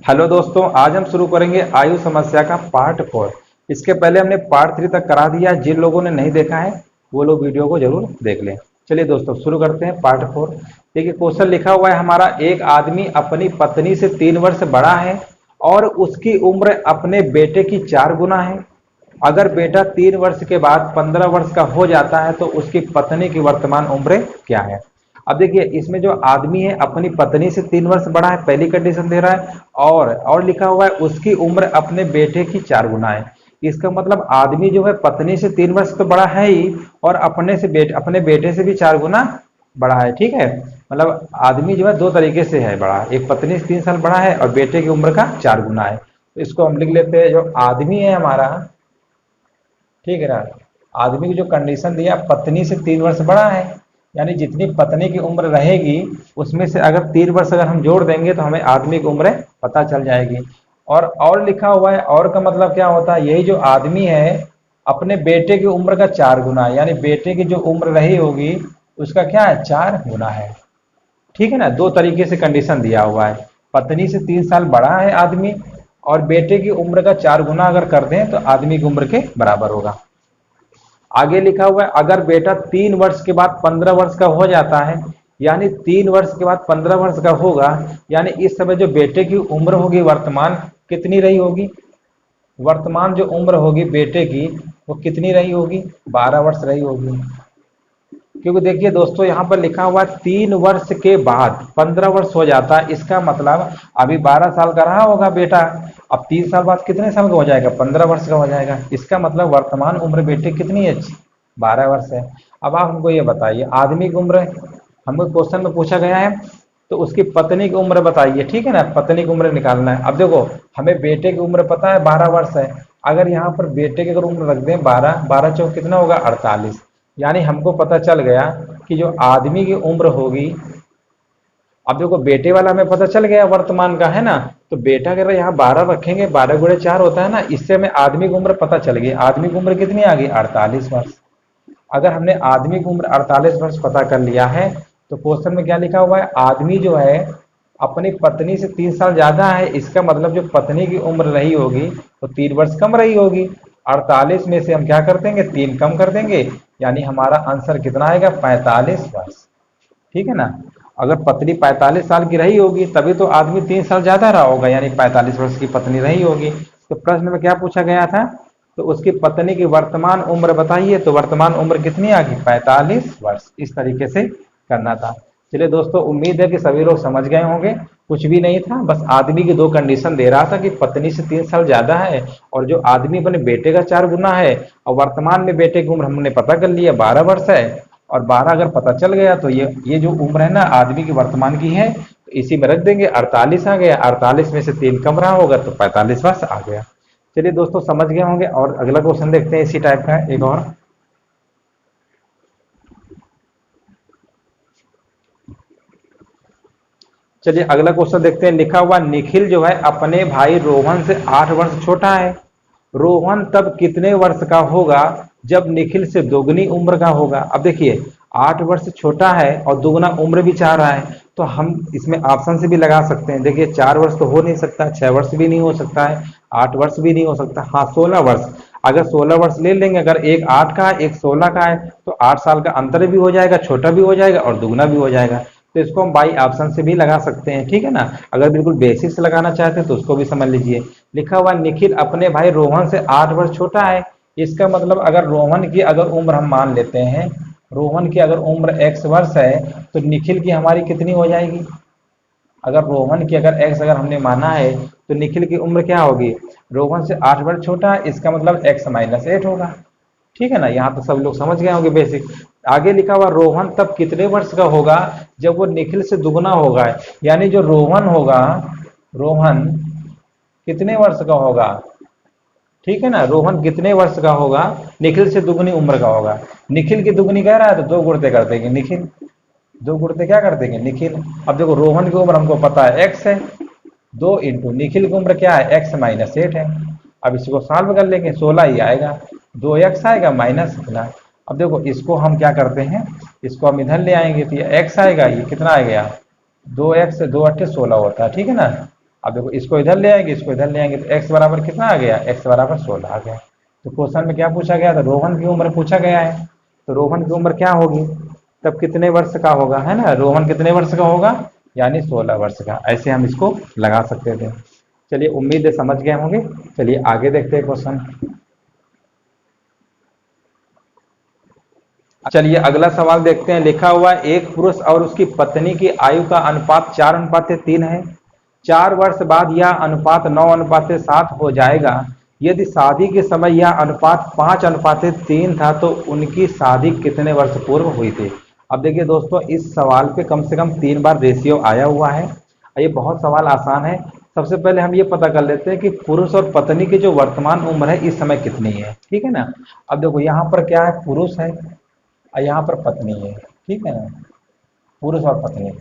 Hello दोस्तों, आज हम शुरू करेंगे आयु समस्या का पार्ट 4। इसके पहले हमने पार्ट 3 तक करा दिया। जिन लोगों ने नहीं देखा है वो लोग वीडियो को जरूर देख लें। चलिए दोस्तों शुरू करते हैं पार्ट 4। देखिए क्वेश्चन लिखा हुआ है हमारा, एक आदमी अपनी पत्नी से 3 वर्ष बड़ा है और उसकी उम्र अपने बेटे की 4 गुना है। अगर बेटा 3 वर्ष के बाद 15 वर्ष का हो जाता है तो उसकी पत्नी की वर्तमान उम्र क्या है। अब देखिए इसमें जो आदमी है अपनी पत्नी से 3 वर्ष बड़ा है, पहली कंडीशन दे रहा है। और लिखा हुआ है उसकी उम्र अपने बेटे की 4 गुना है। इसका मतलब आदमी जो है पत्नी से 3 वर्ष तो बड़ा है ही, और अपने बेटे से भी 4 गुना बड़ा है। ठीक है, मतलब आदमी जो है दो तरीके से है बड़ा, एक पत्नी से 3 साल बड़ा है और बेटे की उम्र का 4 गुना है। तो इसको हम लिख लेते हैं, जो आदमी है हमारा, ठीक है ना, आदमी की जो कंडीशन दिया पत्नी से 3 वर्ष बड़ा है, यानी जितनी पत्नी की उम्र रहेगी उसमें से अगर 3 वर्ष अगर हम जोड़ देंगे तो हमें आदमी की उम्र पता चल जाएगी। और लिखा हुआ है, और का मतलब क्या होता है, यही जो आदमी है अपने बेटे की उम्र का 4 गुना, यानी बेटे की जो उम्र रही होगी उसका क्या है, 4 गुना है। ठीक है ना, दो तरीके से कंडीशन दिया हुआ है, पत्नी से 3 साल बड़ा है आदमी, और बेटे की उम्र का 4 गुना अगर कर दें तो आदमी की उम्र के बराबर होगा। आगे लिखा हुआ है अगर बेटा 3 वर्ष के बाद 15 वर्ष का हो जाता है, यानी 3 वर्ष के बाद 15 वर्ष का होगा, यानी इस समय जो बेटे की उम्र होगी वर्तमान कितनी रही होगी, वर्तमान जो उम्र होगी बेटे की वो कितनी रही होगी, 12 वर्ष रही होगी। क्योंकि देखिए दोस्तों यहाँ पर लिखा हुआ 3 वर्ष के बाद 15 वर्ष हो जाता है, इसका मतलब अभी 12 साल का रहा होगा बेटा, अब 3 साल बाद कितने साल का हो जाएगा, 15 वर्ष का हो जाएगा। इसका मतलब वर्तमान उम्र बेटे कितनी है, 12 वर्ष है। अब आप हमको ये बताइए आदमी की उम्र हमको क्वेश्चन में पूछा गया है, तो उसकी पत्नी की उम्र बताइए। ठीक है ना, पत्नी की उम्र निकालना है। अब देखो हमें बेटे की उम्र पता है 12 वर्ष है, अगर यहाँ पर बेटे की अगर उम्र रख दें 12, 12 चौक कितना होगा, 48। यानी हमको पता चल गया कि जो आदमी की उम्र होगी, अब देखो बेटे वाला हमें पता चल गया वर्तमान का, है ना, तो बेटा अगर यहाँ 12 रखेंगे, 12 × 4 होता है ना, इससे हमें आदमी की उम्र पता चल गई। आदमी की उम्र कितनी आ गई, 48 वर्ष। अगर हमने आदमी की उम्र 48 वर्ष पता कर लिया है, तो क्वेश्चन में क्या लिखा हुआ है, आदमी जो है अपनी पत्नी से 3 साल ज्यादा है, इसका मतलब जो पत्नी की उम्र रही होगी तो 3 वर्ष कम रही होगी। 48 में से हम क्या कर देंगे, 3 कम कर देंगे, यानी हमारा आंसर कितना आएगा, 45 वर्ष। ठीक है ना, अगर पत्नी 45 साल की रही होगी तभी तो आदमी 3 साल ज्यादा रहा होगा, यानी 45 वर्ष की पत्नी रही होगी। तो प्रश्न में क्या पूछा गया था, तो उसकी पत्नी की वर्तमान उम्र बताइए, तो वर्तमान उम्र कितनी आ गई, 45 वर्ष। इस तरीके से करना था। चलिए दोस्तों, उम्मीद है कि सभी लोग समझ गए होंगे, कुछ भी नहीं था, बस आदमी की दो कंडीशन दे रहा था कि पत्नी से 3 साल ज्यादा है और जो आदमी अपने बेटे का 4 गुना है, और वर्तमान में बेटे की उम्र हमने पता कर लिया 12 वर्ष है, और 12 अगर पता चल गया तो ये जो उम्र है ना आदमी की वर्तमान की है, तो इसी में रख देंगे, 48 आ गया, 48 में से 3 कम रहा होगा तो 45 वर्ष आ गया। चलिए दोस्तों समझ गए होंगे, और अगला क्वेश्चन देखते हैं इसी टाइप का एक और। चलिए अगला क्वेश्चन देखते हैं, लिखा हुआ निखिल जो है अपने भाई रोहन से 8 वर्ष छोटा है। रोहन तब कितने वर्ष का होगा जब निखिल से दोगुनी उम्र का होगा। अब देखिए 8 वर्ष छोटा है और दोगुना उम्र भी चाह रहा है, तो हम इसमें ऑप्शन से भी लगा सकते हैं। देखिए 4 वर्ष तो हो नहीं सकता, 6 वर्ष भी नहीं हो सकता है, 8 वर्ष भी नहीं हो सकता, हाँ 16 वर्ष। अगर 16 वर्ष ले लेंगे, अगर एक 8 का है एक 16 का है, तो 8 साल का अंतर भी हो जाएगा, छोटा भी हो जाएगा और दुगना भी हो जाएगा। तो इसको हम बाई ऑप्शन से भी लगा सकते हैं। ठीक है ना, अगर बिल्कुल बेसिक से लगाना चाहते हैं तो उसको भी समझ लीजिए। लिखा हुआ निखिल अपने भाई रोहन से 8 वर्ष छोटा है, इसका मतलब अगर रोहन की अगर उम्र हम मान लेते हैं, रोहन की अगर उम्र x वर्ष है तो निखिल की हमारी कितनी हो जाएगी, अगर रोहन की अगर x अगर हमने माना है तो निखिल की उम्र क्या होगी, रोहन से 8 वर्ष छोटा है, इसका मतलब x - 8 होगा। ठीक है ना, यहाँ तो सब लोग समझ गए होंगे बेसिक। आगे लिखा हुआ रोहन तब कितने वर्ष का होगा जब वो निखिल से दुगना होगा, यानी जो रोहन होगा, रोहन कितने वर्ष का होगा, ठीक है ना, रोहन कितने वर्ष का होगा, निखिल से दुगनी उम्र का होगा। निखिल की दुगनी कह रहा है तो दो गुणते कर देंगे निखिल, दो गुणते क्या कर देंगे, निखिल। अब देखो रोहन की उम्र हमको पता है एक्स है, 2 इंटू निखिल की उम्र क्या है, x - 8 है। अब इसको सॉल्व कर लेंगे, 16 ही आएगा, 2x आएगा माइनस इतना। अब देखो इसको हम क्या करते हैं, इसको हम इधर ले आएंगे तो ये x आएगा, ये कितना आ गया, 2x से 2 × 8 = 16 होता है। ठीक है ना, अब देखो इसको इधर ले आएंगे, इसको इधर ले आएंगे, तो x बराबर कितना आ गया, x बराबर 16 आ गया। तो क्वेश्चन में क्या पूछा गया था, रोहन की उम्र पूछा गया है। तो रोहन की उम्र क्या होगी, तब कितने वर्ष का होगा, है ना, रोहन कितने वर्ष का होगा, यानी 16 वर्ष का। ऐसे हम इसको लगा सकते थे। चलिए उम्मीद है समझ गए होंगे। चलिए आगे देखते हैं क्वेश्चन। चलिए अगला सवाल देखते हैं। लिखा हुआ है एक पुरुष और उसकी पत्नी की आयु का अनुपात 4:3 है। 4 वर्ष बाद यह अनुपात 9:7 हो जाएगा। यदि शादी के समय यह अनुपात 5:3 था तो उनकी शादी कितने वर्ष पूर्व हुई थी। अब देखिए दोस्तों, इस सवाल पे कम से कम 3 बार रेशियो आया हुआ है। ये बहुत सवाल आसान है। सबसे पहले हम ये पता कर लेते हैं कि पुरुष और पत्नी की जो वर्तमान उम्र है इस समय कितनी है, ठीक है ना। अब देखो यहाँ पर क्या है, पुरुष है और यहाँ पर पत्नी है, ठीक है ना, पुरुष और पत्नी।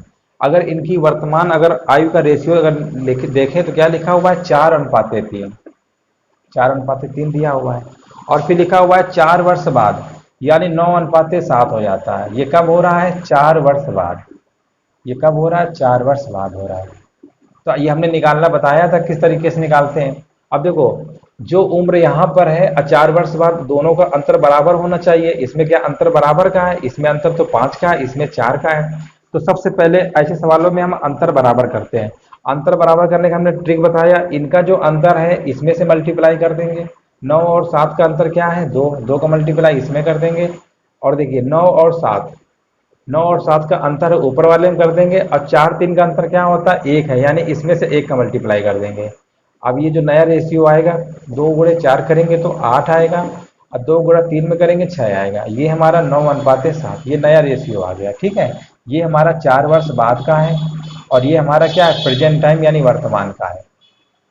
अगर इनकी वर्तमान अगर आयु का रेशियो अगर देखें तो क्या लिखा हुआ है, 4:3। 4:3 दिया हुआ है। और फिर लिखा हुआ है 4 वर्ष बाद, यानी 9:7 हो जाता है। ये कब हो रहा है, 4 वर्ष बाद। ये कब हो रहा है, 4 वर्ष बाद हो रहा है। तो ये हमने निकालना बताया था किस तरीके से निकालते हैं। अब देखो जो उम्र यहाँ पर है 4 वर्ष बाद, दोनों का अंतर बराबर होना चाहिए। इसमें क्या अंतर बराबर का है, इसमें अंतर तो 5 का है, इसमें 4 का है। तो सबसे पहले ऐसे सवालों में हम अंतर बराबर करते हैं। अंतर बराबर करने का हमने ट्रिक बताया, इनका जो अंतर है इसमें से मल्टीप्लाई कर देंगे। 9 और 7 का अंतर क्या है, 2, 2 का मल्टीप्लाई इसमें कर देंगे। और देखिए 9 और 7 का अंतर है ऊपर वाले में कर देंगे, और 4, 3 का अंतर क्या होता है, 1 है, यानी इसमें से 1 का मल्टीप्लाई कर देंगे। अब ये जो नया रेशियो आएगा, 2 गुणे 4 करेंगे तो 8 आएगा, और 2 गुणा 3 में करेंगे 6 आएगा। ये हमारा 9:7, ये नया रेशियो आ गया, ठीक है। ये हमारा 4 वर्ष बाद का है, और ये हमारा क्या है, प्रेजेंट टाइम यानी वर्तमान का है।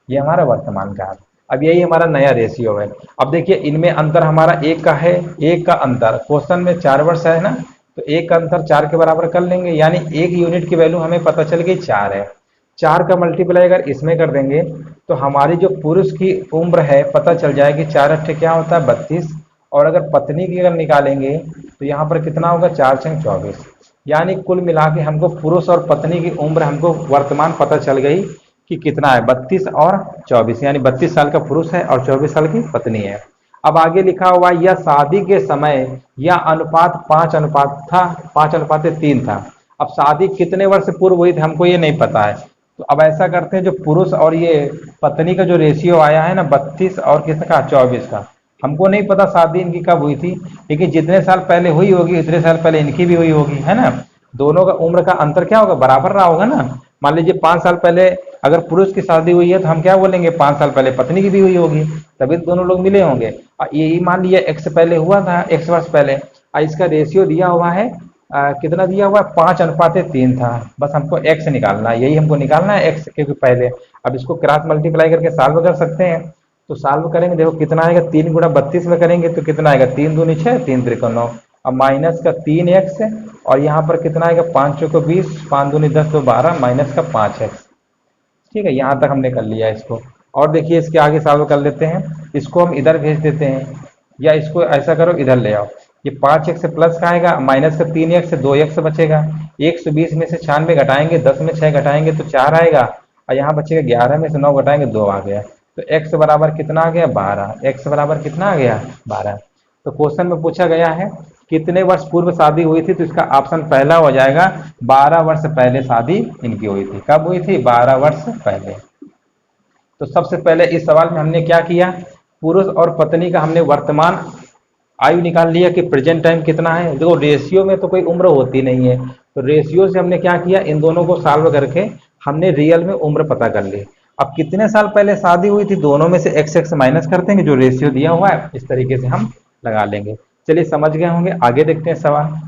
ये हमारा वर्तमान का है। अब यही हमारा नया रेशियो है। अब देखिए इनमें अंतर हमारा 1 का है, 1 का अंतर, क्वेश्चन में 4 वर्ष है ना, तो 1 का अंतर 4 के बराबर कर लेंगे, यानी 1 यूनिट की वैल्यू हमें पता चल गई 4 है। 4 का मल्टीप्लाई अगर इसमें कर देंगे तो हमारी जो पुरुष की उम्र है पता चल जाएगी, 4 क्या होता है, 32। और अगर पत्नी की अगर निकालेंगे तो यहाँ पर कितना होगा, 4×6 24। यानी कुल मिला के हमको पुरुष और पत्नी की उम्र हमको वर्तमान पता चल गई कि कितना है, 32 और 24, यानी 32 साल का पुरुष है और 24 साल की पत्नी है। अब आगे लिखा हुआ यह शादी के समय यह अनुपात 5:3 था। अब शादी कितने वर्ष पूर्व हुई थी हमको ये नहीं पता है। तो अब ऐसा करते हैं, जो पुरुष और ये पत्नी का जो रेशियो आया है ना, 32 और किसका, 24 का, हमको नहीं पता शादी इनकी कब हुई थी, लेकिन जितने साल पहले हुई होगी उतने साल पहले इनकी भी हुई होगी, है ना। दोनों का उम्र का अंतर क्या होगा, बराबर रहा होगा ना। मान लीजिए 5 साल पहले अगर पुरुष की शादी हुई है तो हम क्या बोलेंगे, 5 साल पहले पत्नी की भी हुई होगी, तभी तो दोनों लोग मिले होंगे। और यही मान लिया x पहले हुआ था, x वर्ष पहले, और इसका रेशियो दिया हुआ है कितना दिया हुआ है, 5:3 था। बस हमको x निकालना है, यही हमको निकालना है x, क्योंकि पहले। अब इसको क्रॉस मल्टीप्लाई करके सॉल्व कर सकते हैं। तो सॉल्व करेंगे, देखो कितना आएगा, 3 गुणा 32 में करेंगे तो कितना आएगा, 3 दूनी 6, 3 त्रिकोण 9, अब माइनस का 3x, और यहाँ पर कितना आएगा, 5 चौको 20, 5 दूनी 10 तो 12, माइनस का 5x। ठीक है, यहाँ तक हमने कर लिया इसको। और देखिए इसके आगे सॉल्व कर लेते हैं, इसको हम इधर भेज देते हैं, या इसको ऐसा करो इधर ले आओ। ये 5x से प्लस का आएगा, माइनस का 3x से 2x बचेगा। 120 में से 96 घटाएंगे, 10 में 6 घटाएंगे तो 4 आएगा, और यहाँ बचेगा 11 में से 9 घटाएंगे 2 आ गया। तो x बराबर कितना आ गया, 12। x बराबर कितना आ गया, 12। तो क्वेश्चन में पूछा गया है कितने वर्ष पूर्व शादी हुई थी, तो इसका ऑप्शन पहला हो जाएगा, 12 वर्ष पहले शादी इनकी हुई थी। कब हुई थी, 12 वर्ष पहले। तो सबसे पहले इस सवाल में हमने क्या किया, पुरुष और पत्नी का हमने वर्तमान आयु निकाल लिया कि प्रेजेंट टाइम कितना है। देखो रेशियो में तो कोई उम्र होती नहीं है, तो रेशियो से हमने क्या किया, इन दोनों को सॉल्व करके हमने रियल में उम्र पता कर ली। अब कितने साल पहले शादी हुई थी, दोनों में से x माइनस कर देंगे, जो रेशियो दिया हुआ है इस तरीके से हम लगा लेंगे। चलिए समझ गए होंगे, आगे देखते हैं सवाल।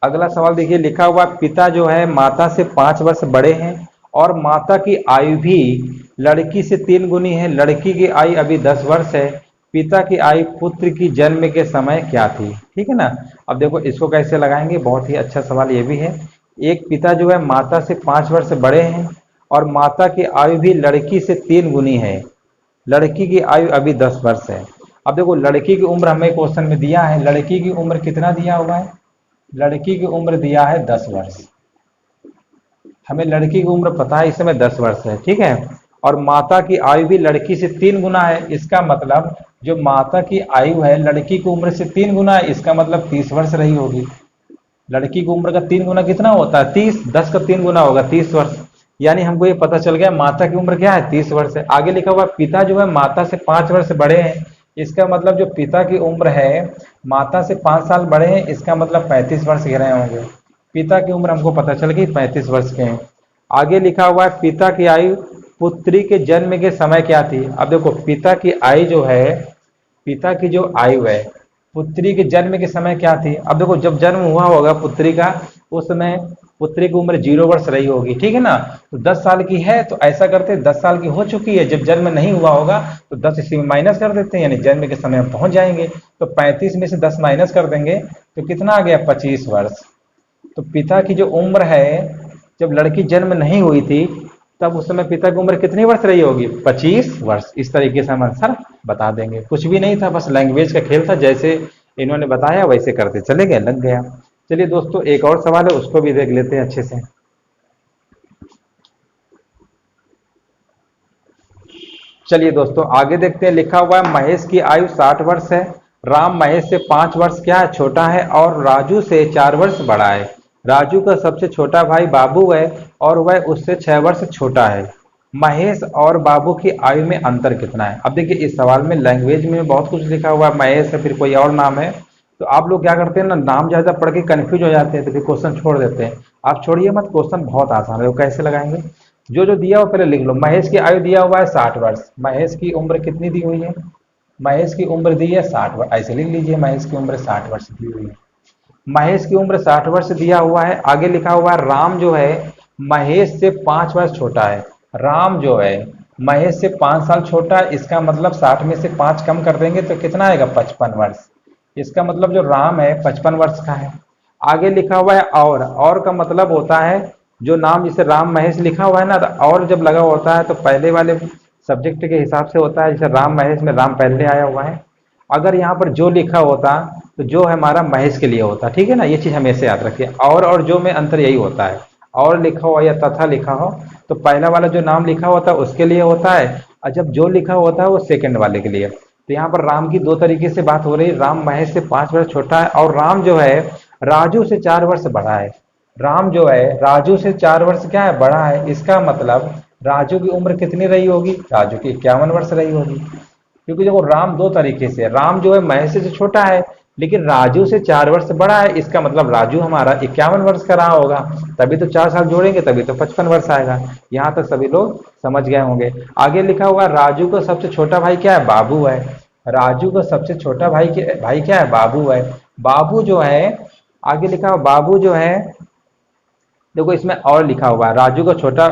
अगला सवाल देखिए, लिखा हुआ पिता जो है माता से 5 वर्ष बड़े हैं और माता की आयु भी लड़की से 3 गुनी है। लड़की की आयु अभी 10 वर्ष है। पिता की आयु पुत्र की जन्म के समय क्या थी, ठीक है ना। अब देखो इसको कैसे लगाएंगे, बहुत ही अच्छा सवाल ये भी है। एक पिता जो है माता से 5 वर्ष बड़े हैं और माता की आयु भी लड़की से 3 गुनी है। लड़की की आयु अभी 10 वर्ष है। अब देखो लड़की की उम्र हमें क्वेश्चन में दिया है, लड़की की उम्र कितना दिया हुआ है, लड़की की उम्र दिया है 10 वर्ष, हमें लड़की की उम्र पता है इस समय 10 वर्ष है, ठीक है। और माता की आयु भी लड़की से 3 गुना है, इसका मतलब जो माता की आयु है लड़की की उम्र से 3 गुना है, इसका मतलब 30 वर्ष रही होगी। लड़की की उम्र का 3 गुना कितना होता है? 30, 10 का 3 गुना होगा 30 वर्ष। यानी हमको ये पता चल गया माता की उम्र क्या है? 30 वर्ष है। आगे लिखा हुआ पिता जो है माता से 5 वर्ष बड़े हैं, इसका मतलब जो पिता की उम्र है माता से 5 साल बड़े हैं, इसका मतलब 35 वर्ष के रहे होंगे। पिता की उम्र हमको पता चल गई 35 वर्ष के हैं। आगे लिखा हुआ है पिता की आयु पुत्री के जन्म के समय क्या थी? अब देखो पिता की आयु जो है, पिता की जो आयु है पुत्री के जन्म के समय क्या थी? अब देखो जब जन्म हुआ होगा पुत्री का, उस समय पुत्री की उम्र 0 वर्ष रही होगी, ठीक है ना। तो 10 साल की है तो ऐसा करते 10 साल की हो चुकी है, जब जन्म नहीं हुआ होगा तो 10 इसी में माइनस कर देते हैं, यानी जन्म के समय हम पहुंच जाएंगे। तो 35 में से 10 माइनस कर देंगे तो कितना आ गया? 25 वर्ष। तो पिता की जो उम्र है जब लड़की जन्म नहीं हुई थी तब उस समय पिता की उम्र कितनी वर्ष रही होगी? 25 वर्ष। इस तरीके से हम आंसर बता देंगे। कुछ भी नहीं था, बस लैंग्वेज का खेल था, जैसे इन्होंने बताया वैसे करते चले गए, लग गया। चलिए दोस्तों एक और सवाल है, उसको भी देख लेते हैं अच्छे से। चलिए दोस्तों आगे देखते हैं। लिखा हुआ है महेश की आयु 60 वर्ष है, राम महेश से 5 वर्ष क्या है? छोटा है, और राजू से 4 वर्ष बड़ा है। राजू का सबसे छोटा भाई बाबू है और वह उससे 6 वर्ष छोटा है। महेश और बाबू की आयु में अंतर कितना है? अब देखिए इस सवाल में लैंग्वेज में बहुत कुछ लिखा हुआ है, महेश है फिर कोई और नाम है, तो आप लोग क्या करते हैं ना, नाम ज्यादा पढ़ के कंफ्यूज हो जाते हैं तो फिर क्वेश्चन छोड़ देते हैं। आप छोड़िए मत, क्वेश्चन बहुत आसान है, वो कैसे लगाएंगे? जो जो दिया हो पहले लिख लो। महेश की आयु दिया हुआ है 60 वर्ष, महेश की उम्र कितनी दी हुई है? महेश की उम्र दी है 60 वर्ष, ऐसे लिख लीजिए महेश की उम्र 60 वर्ष दी हुई है। महेश की उम्र 60 वर्ष दिया हुआ है। आगे लिखा हुआ है राम जो है महेश से 5 वर्ष छोटा है। राम जो है महेश से 5 साल छोटा है, इसका मतलब 60 में से 5 कम कर देंगे तो कितना आएगा? 55 वर्ष। इसका मतलब जो राम है 55 वर्ष का है। आगे लिखा हुआ है और का मतलब होता है जो नाम जैसे राम महेश लिखा हुआ है ना, तो और जब लगा होता है तो पहले वाले सब्जेक्ट के हिसाब से होता है, जैसे राम महेश में राम पहले आया हुआ है। अगर यहाँ पर जो लिखा होता तो जो हमारा महेश के लिए होता, ठीक है ना, ये चीज हमेशा याद रखिए। और जो में अंतर यही होता है, और लिखा हो या तथा लिखा हो तो पहला वाला जो नाम लिखा होता है उसके लिए होता है, और जब जो लिखा होता है वो सेकंड वाले के लिए। तो यहाँ पर राम की दो तरीके से बात हो रही है, राम महेश से 5 वर्ष छोटा है और राम जो है राजू से 4 वर्ष बड़ा है। राम जो है राजू से 4 वर्ष क्या है? बड़ा है। इसका मतलब राजू की उम्र कितनी रही होगी? राजू की 51 वर्ष रही होगी। क्योंकि देखो राम दो तरीके से, राम जो है महेश से छोटा है लेकिन राजू से 4 वर्ष बड़ा है, इसका मतलब राजू हमारा 51 वर्ष का रहा होगा, तभी तो 4 साल जोड़ेंगे तभी तो 55 वर्ष आएगा। यहाँ तक सभी लोग समझ गए होंगे। आगे लिखा हुआ राजू का सबसे छोटा भाई क्या है? बाबू है। राजू का सबसे छोटा भाई क्या है? बाबू है। बाबू जो है, आगे लिखा हुआ बाबू जो है, देखो इसमें और लिखा हुआ है राजू का छोटा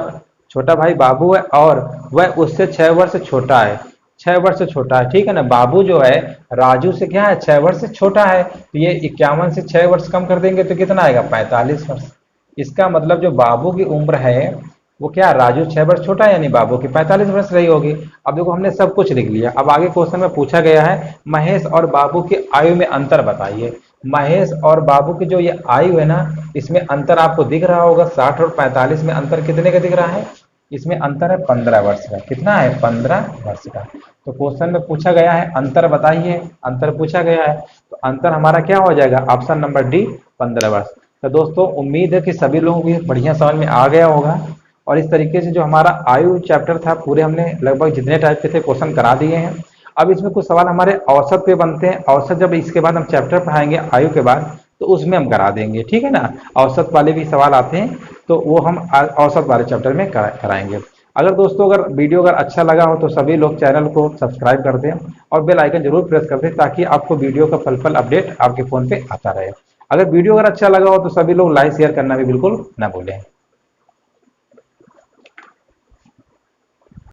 छोटा भाई बाबू है और वह उससे 6 वर्ष छोटा है। 6 वर्ष छोटा है, ठीक है ना। बाबू जो है राजू से क्या है? 6 वर्ष छोटा है, तो ये 51 से 6 वर्ष कम कर देंगे तो कितना आएगा? 45 वर्ष। इसका मतलब जो बाबू की उम्र है वो क्या? राजू 6 वर्ष छोटा है, यानी बाबू की 45 वर्ष रही होगी। अब देखो हमने सब कुछ लिख लिया। अब आगे क्वेश्चन में पूछा गया है महेश और बाबू की आयु में अंतर बताइए। महेश और बाबू की जो ये आयु है ना, इसमें अंतर आपको दिख रहा होगा। 60 और 45 में अंतर कितने का दिख रहा है? इसमें अंतर है 15 वर्ष का। कितना है? 15 वर्ष का। तो क्वेश्चन में पूछा गया है अंतर बताइए, अंतर पूछा गया है तो अंतर हमारा क्या हो जाएगा? ऑप्शन नंबर डी, 15 वर्ष। तो दोस्तों उम्मीद है कि सभी लोगों को ये बढ़िया समझ में आ गया होगा। और इस तरीके से जो हमारा आयु चैप्टर था पूरे हमने लगभग जितने टाइप के थे क्वेश्चन करा दिए हैं। अब इसमें कुछ सवाल हमारे औसत पे बनते हैं। औसत जब इसके बाद हम चैप्टर पढ़ाएंगे आयु के बाद तो उसमें हम करा देंगे, ठीक है ना। औसत वाले भी सवाल आते हैं तो वो हम औसत वाले चैप्टर में कराएंगे। अगर दोस्तों अगर वीडियो अगर अच्छा लगा हो तो सभी लोग चैनल को सब्सक्राइब कर दें और बेल आइकन जरूर प्रेस कर दें ताकि आपको वीडियो का पल अपडेट आपके फोन पे आता रहे। अगर वीडियो अगर अच्छा लगा हो तो सभी लोग लाइक शेयर करना भी बिल्कुल ना भूलें।